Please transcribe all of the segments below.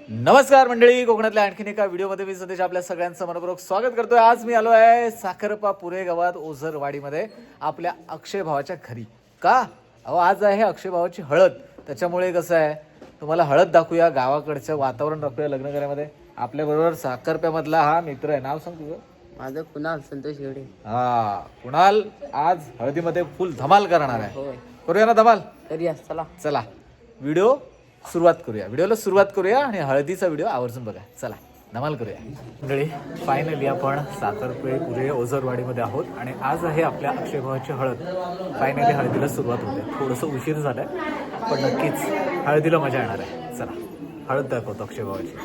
नमस्कार मंडळी, कोकणातल्या आणखीन एका व्हिडिओमध्ये मी सदेश आपल्या सगळ्यांचं मनपूर्वक स्वागत करतोय. आज मी आलो आहे साखरपा पुरे गावात ओझरवाडीमध्ये आपल्या अक्षय भावाच्या घरी. का अहो, आज आहे अक्षय भावाची हळद. त्याच्यामुळे कसं आहे, तुम्हाला हळद दाखवूया, गावाकडचं वातावरण दाखवूया लग्न करायमध्ये. आपल्याबरोबर साखरप्यामधला हा मित्र आहे. नाव सांग तुझं? माझं कुणाल संतोष घेवडे. हा, कुणाल आज हळदीमध्ये फुल धमाल करणार आहे. होय, करूया ना धमाल? करूया. चला चला व्हिडिओला सुरुवात करूया आणि हळदीचा व्हिडिओ आवर्जून बघा. चला धमाल करूया मंडळी. फायनली आपण साखरपे पुरे ओझरवाडीमध्ये आहोत आणि आज आहे आपल्या अक्षय भावाची हळद. फायनली हळदीला सुरुवात होते. थोडंसं उशीर झालाय पण नक्कीच हळदीला मजा येणार आहे. चला हळद दाखवतो अक्षय भावाची.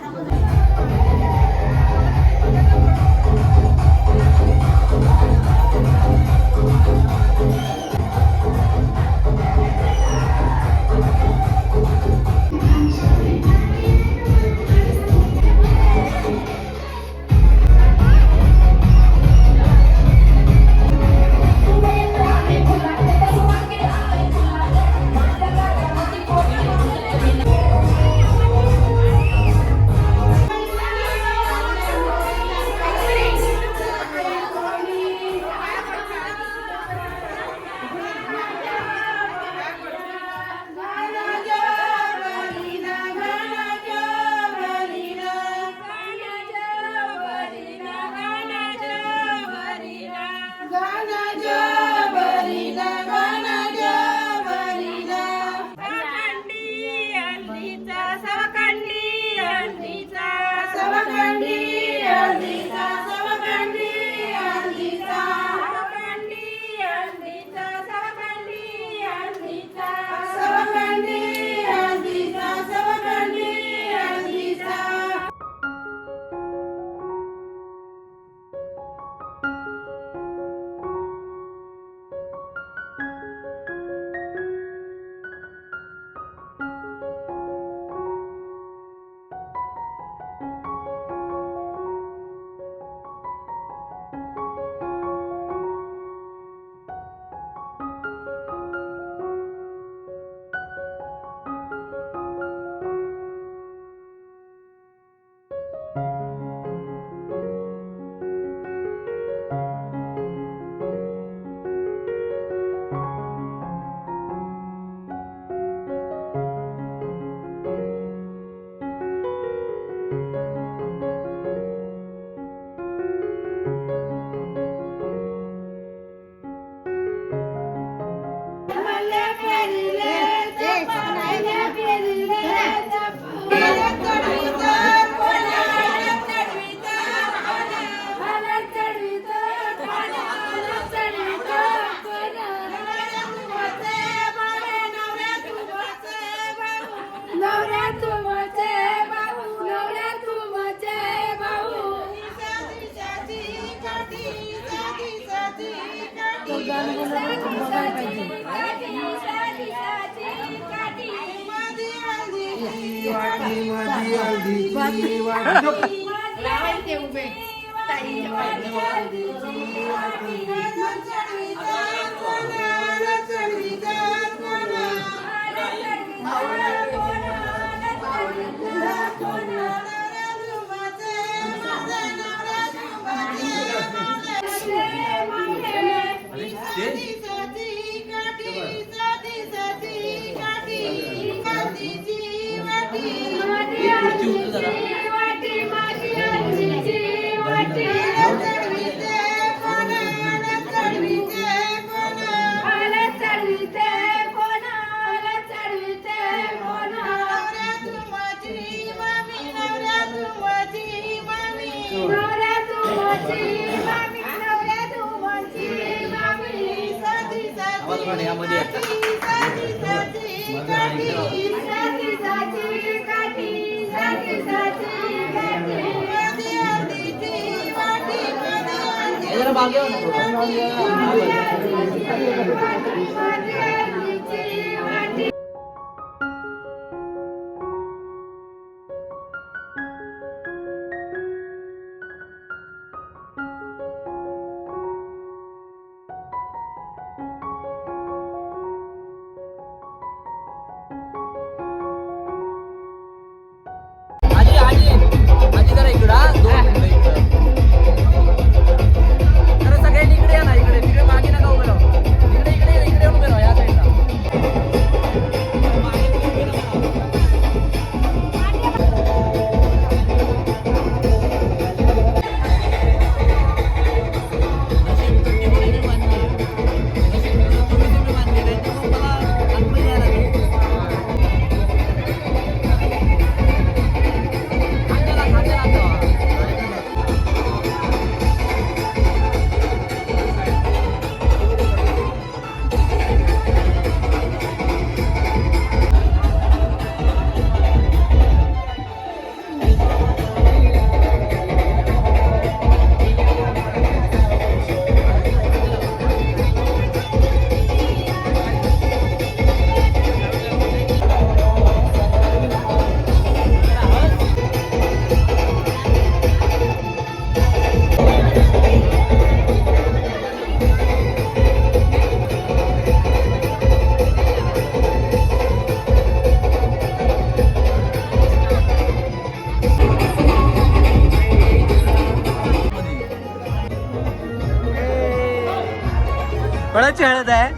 कोणाची हळद आहे?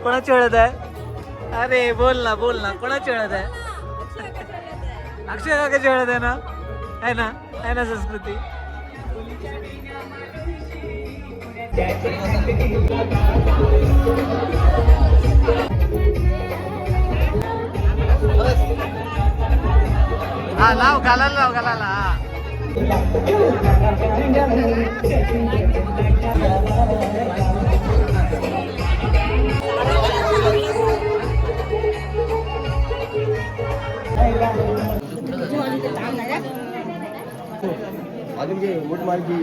कोणाची हळद आहे? अरे बोल ना कोणाची हळद आहे? अक्षय काकाची हळद आहे ना? आहे ना संस्कृती? हा लाव घालायला हा. अजून घे उठ मारकी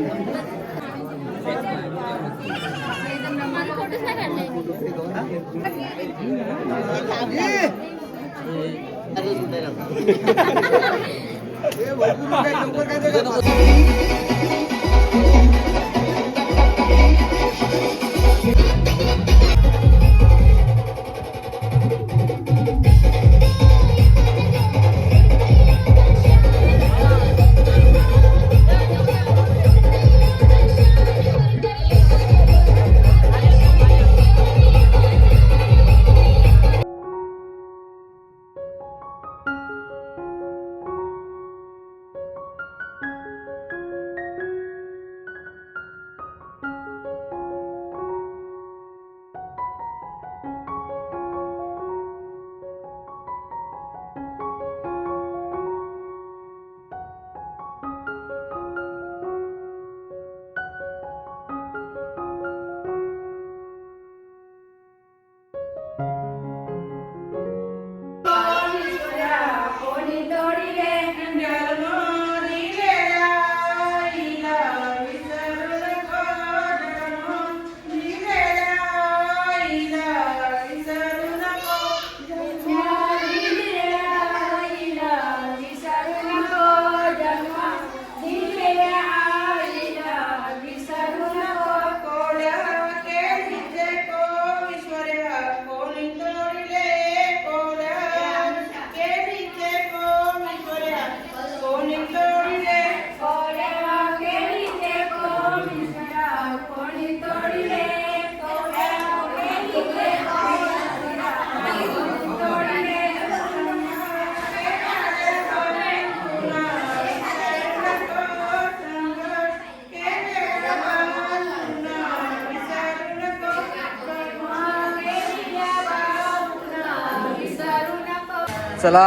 चला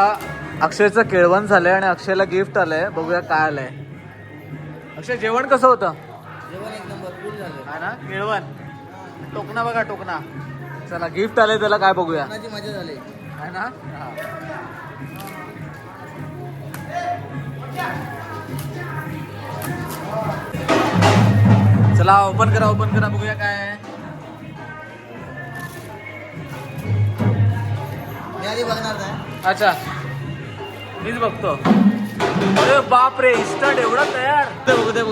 अक्षयचं केळवण झालंय आणि अक्षयला गिफ्ट आलंय. बघूया काय आलंय. अक्षय जेवण कसं होतं? जेवण एक नंबर फुल झालं. हा ना केळवण. टोकना बघा टोकना. चला गिफ्ट आलंय त्याला काय बघूया. कोणाची मजा झाली. है ना हा. चला ओपन करा बघूया काय आहे. मी आधी बघणार नाही. अच्छा मीच बघतो. अरे बाप रे इन्स्टंट एवढा तयार. बघू दे